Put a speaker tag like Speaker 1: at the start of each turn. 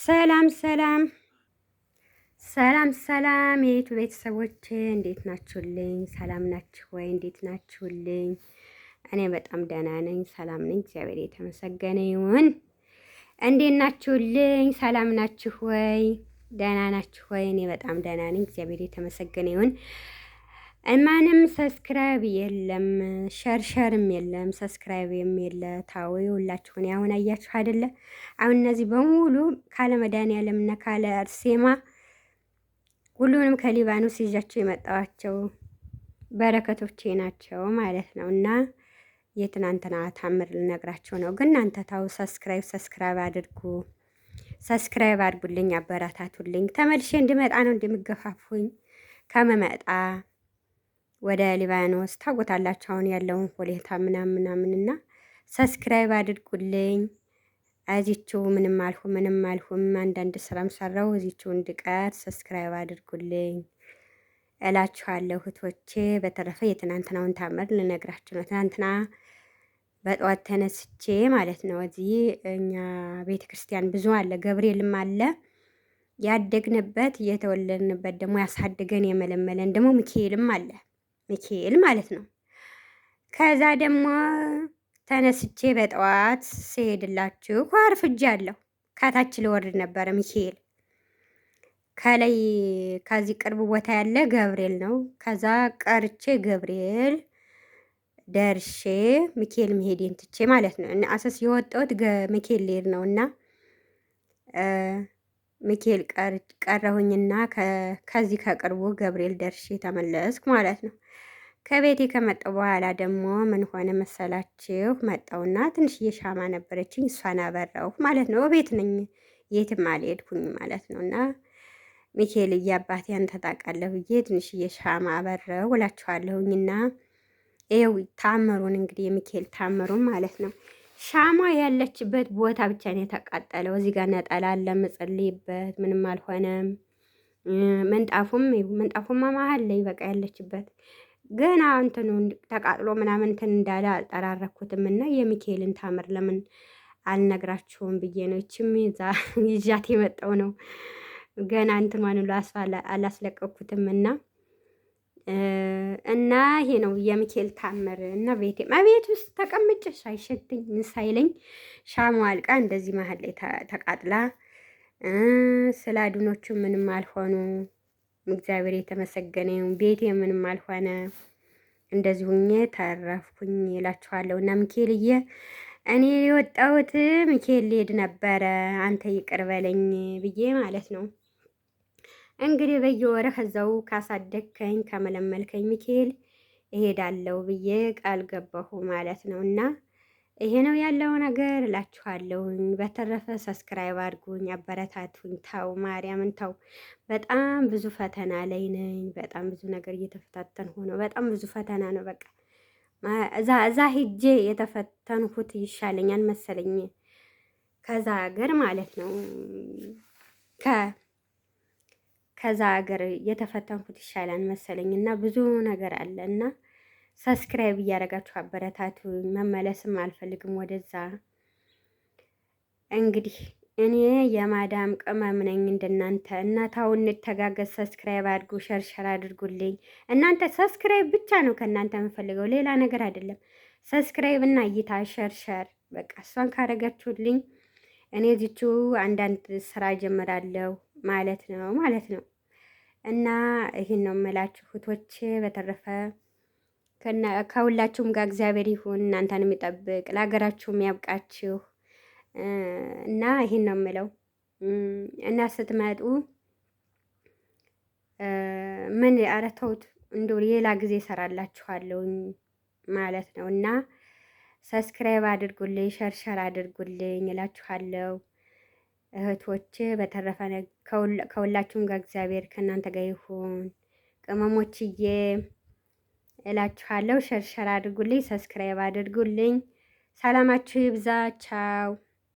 Speaker 1: ሰላም ሰላም ሰላም ሰላም የዩቱ ቤተሰቦች እንዴት ናችሁልኝ? ሰላም ናችሁ ወይ? እንዴት ናችሁልኝ? እኔ በጣም ደህና ነኝ፣ ሰላም ነኝ። እግዚአብሔር የተመሰገነ ይሁን። እንዴት ናችሁልኝ? ሰላም ናችሁ ወይ? ደህና ናችሁ ወይ? እኔ በጣም ደህና ነኝ፣ እግዚአብሔር የተመሰገነ ይሁን። ማንም ሰብስክራይብ የለም፣ ሸርሸርም የለም፣ ሰብስክራይብም የለ። ታው ሁላችሁን አሁን አያችሁ አይደለ? አሁን እነዚህ በሙሉ ካለ መድኃኒዓለምና ካለ አርሴማ ሁሉንም ከሊባኖስ ይዣቸው የመጣዋቸው በረከቶቼ ናቸው ማለት ነው። እና የትናንትና ታምር ልነግራቸው ነው። ግን እናንተ ታው ሰብስክራይብ አድርጉ፣ ሰብስክራይብ አድርጉልኝ፣ አበረታቱልኝ። ተመልሼ እንድመጣ ነው እንደምገፋፉኝ ከመመጣ ወደ ሊባኖስ ታውቁታላችሁ አሁን ያለውን ሁኔታ ምናምን እና ሰብስክራይብ አድርጉልኝ። እዚችው ምንም አልሁም አንዳንድ ስራም ሰራው እዚችው እንድቀር ሰብስክራይብ አድርጉልኝ እላችኋለሁ እህቶቼ። በተረፈ የትናንትናውን ታምር ልነግራችሁ ነው። ትናንትና በጠዋት ተነስቼ ማለት ነው። እዚህ እኛ ቤተ ክርስቲያን ብዙ አለ፣ ገብርኤልም አለ ያደግንበት፣ የተወለድንበት ደግሞ ያሳድገን የመለመለን ደግሞ ሚካኤልም አለ። ሚካኤል ማለት ነው። ከዛ ደግሞ ተነስቼ በጠዋት ስሄድላችሁ አርፍጃለሁ። ከታች ልወርድ ነበረ ሚካኤል። ከላይ ከዚህ ቅርብ ቦታ ያለ ገብርኤል ነው። ከዛ ቀርቼ ገብርኤል ደርሼ ሚካኤል መሄዴን ትቼ ማለት ነው። እና አሰስ የወጣሁት ሚካኤል ልሄድ ነው እና ሚካኤል ቀረሁኝና ከዚህ ከቅርቡ ገብርኤል ደርሼ ተመለስኩ ማለት ነው። ከቤቴ ከመጣሁ በኋላ ደግሞ ምን ሆነ መሰላችሁ? መጣውና ትንሽዬ ሻማ ነበረችኝ፣ እሷን አበራሁ ማለት ነው። ቤት ነኝ፣ የትም አልሄድኩኝ ማለት ነው። እና ሚካኤል አባቴ አንተ ታውቃለህ ብዬ ትንሽዬ ሻማ አበራሁ እላችኋለሁኝና ይኸው ታምሩን እንግዲህ የሚካኤል ታምሩን ማለት ነው። ሻማ ያለችበት ቦታ ብቻ ነው የተቃጠለው። እዚህ ጋር ነጠላ አለ የምጸልይበት፣ ምንም አልሆነም። ምንጣፉማ መሀል ላይ በቃ ያለችበት ገና እንትኑ ተቃጥሎ ምናምን እንትን እንዳለ አልጠራረኩትም። እና የሚካኤልን ታምር ለምን አልነግራችሁም ብዬ ነው። ይችም ይዣት የመጣው ነው። ገና እንትኗን አላስለቀኩትም እና ይሄ ነው የሚካኤል ታምር። እና ቤት ውስጥ ተቀምጬ ሳይሸትኝ ምን ሳይለኝ ሻማው አልቃ እንደዚህ መሀል ላይ ተቃጥላ ስለ አድኖቹ ምንም አልሆኑ። እግዚአብሔር የተመሰገነ ይሁን። ቤቴ ምንም አልሆነ። እንደዚህ ሁኜ ተረፍኩኝ እላችኋለሁ። እና ሚካኤልዬ እኔ የወጣሁት ሚካኤል ልሄድ ነበረ አንተ ይቅር በለኝ ብዬ ማለት ነው። እንግዲህ በየወረህ እዛው ካሳደግከኝ ከመለመልከኝ ሚካኤል እሄዳለሁ ብዬ ቃል ገባሁ ማለት ነው። እና ይሄ ነው ያለው ነገር እላችኋለሁኝ። በተረፈ ሰብስክራይብ አድርጉኝ፣ አበረታቱኝ። ተው ማርያምን ተው። በጣም ብዙ ፈተና ላይ ነኝ። በጣም ብዙ ነገር እየተፈታተን ሆኖ በጣም ብዙ ፈተና ነው። በቃ እዛ ሂጄ የተፈተንሁት ይሻለኛል መሰለኝ ከዛ ሀገር ማለት ነው። ከዛ ሀገር የተፈተንኩት ይሻላል መሰለኝ እና ብዙ ነገር አለ እና ሰብስክራይብ እያደረጋችሁ አበረታቱ። መመለስም አልፈልግም ወደዛ። እንግዲህ እኔ የማዳም ቅመም ነኝ እንደናንተ እና ታው እንተጋገዝ። ሰብስክራይብ አድርጉ፣ ሸርሸር አድርጉልኝ። እናንተ ሰብስክራይብ ብቻ ነው ከእናንተ የምፈልገው ሌላ ነገር አይደለም። ሰብስክራይብ እና እይታ ሸርሸር በቃ እሷን ካረጋችሁልኝ እኔ እዚቹ አንዳንድ ስራ ጀምራለሁ ማለት ነው። እና ይህን ነው የምላችሁ እህቶቼ። በተረፈ ከሁላችሁም ጋር እግዚአብሔር ይሁን፣ እናንተን የሚጠብቅ ለሀገራችሁም ያብቃችሁ። እና ይህን ነው የምለው። እና ስትመጡ ምን ኧረ ተውት፣ እንደው ሌላ ጊዜ እሰራላችኋለሁኝ ማለት ነው። እና ሰብስክራይብ አድርጉልኝ፣ ሸርሸር አድርጉልኝ እላችኋለሁ እህቶች። በተረፈ ከሁላችሁም ጋር እግዚአብሔር ከእናንተ ጋር ይሁን ቅመሞችዬ እላችኋለሁ። ሸርሸር አድርጉልኝ፣ ሰብስክራይብ አድርጉልኝ። ሰላማችሁ ይብዛ። ቻው